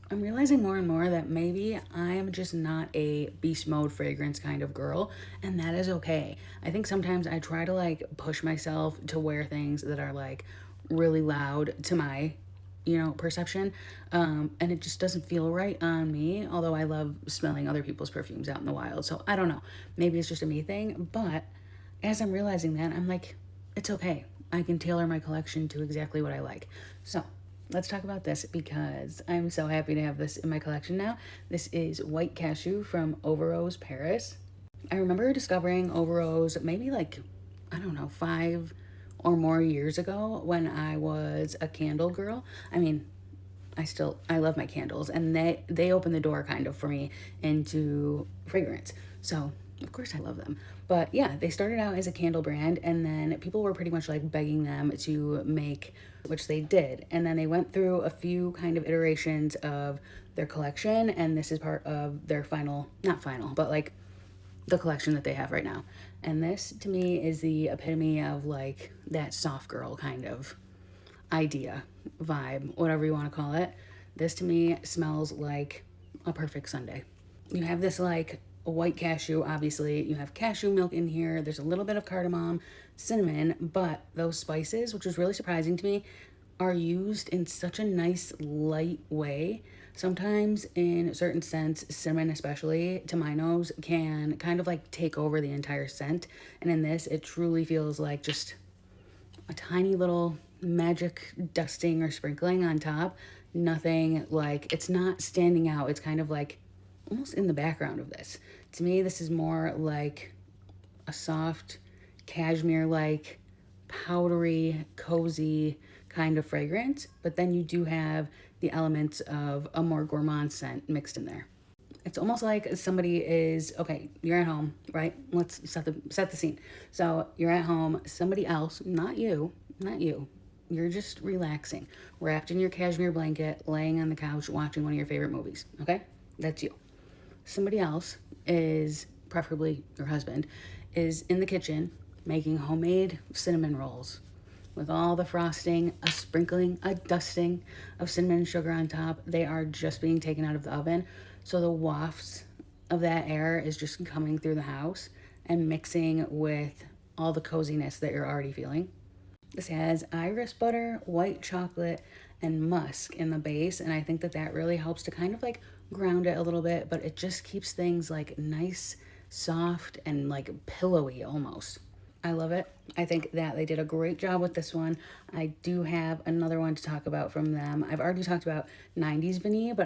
I'm realizing more and more that maybe I'm just not a beast mode fragrance kind of girl, and that is okay. I think sometimes I try to like push myself to wear things that are like really loud to my, perception. And it just doesn't feel right on me, although I love smelling other people's perfumes out in the wild. So I don't know. Maybe it's just a me thing, but as I'm realizing that, I'm like, it's okay. I can tailor my collection to exactly what I like. So let's talk about this because I'm so happy to have this in my collection now. This is White Cashew from Overose Paris. I remember discovering Overose maybe like, I don't know, 5 or more years ago when I was a candle girl. I mean, I love my candles, and they open the door kind of for me into fragrance. So of course I love them. But yeah, they started out as a candle brand, and then people were pretty much like begging them to make, which they did. And then they went through a few kind of iterations of their collection, and this is part of their final, not final, but like the collection that they have right now. And this to me is the epitome of like that soft girl kind of idea, vibe, whatever you want to call it. This to me smells like a perfect Sunday. You have this like white cashew, obviously. You have cashew milk in here. There's a little bit of cardamom, cinnamon, but those spices, which was really surprising to me, are used in such a nice light way. Sometimes, in a certain sense, cinnamon, especially to my nose, can kind of like take over the entire scent. And in this, it truly feels like just a tiny little magic dusting or sprinkling on top. Nothing like, it's not standing out. It's kind of like almost in the background of this. To me, this is more like a soft cashmere like powdery, cozy kind of fragrance, but then you do have the elements of a more gourmand scent mixed in there. It's almost like somebody is okay, you're at home, right? Let's set the scene. So you're at home, somebody else, not you. You're just relaxing, wrapped in your cashmere blanket, laying on the couch watching one of your favorite movies, okay? That's you. Somebody else is, preferably your husband, is in the kitchen making homemade cinnamon rolls with all the frosting, a sprinkling, a dusting of cinnamon and sugar on top. They are just being taken out of the oven. So the wafts of that air is just coming through the house and mixing with all the coziness that you're already feeling. This has iris butter, white chocolate, and musk in the base, and I think that that really helps to kind of like ground it a little bit, but it just keeps things like nice, soft, and like pillowy almost. I love it. I think that they did a great job with this one. I do have another one to talk about from them. I've already talked about 90s Vanille, but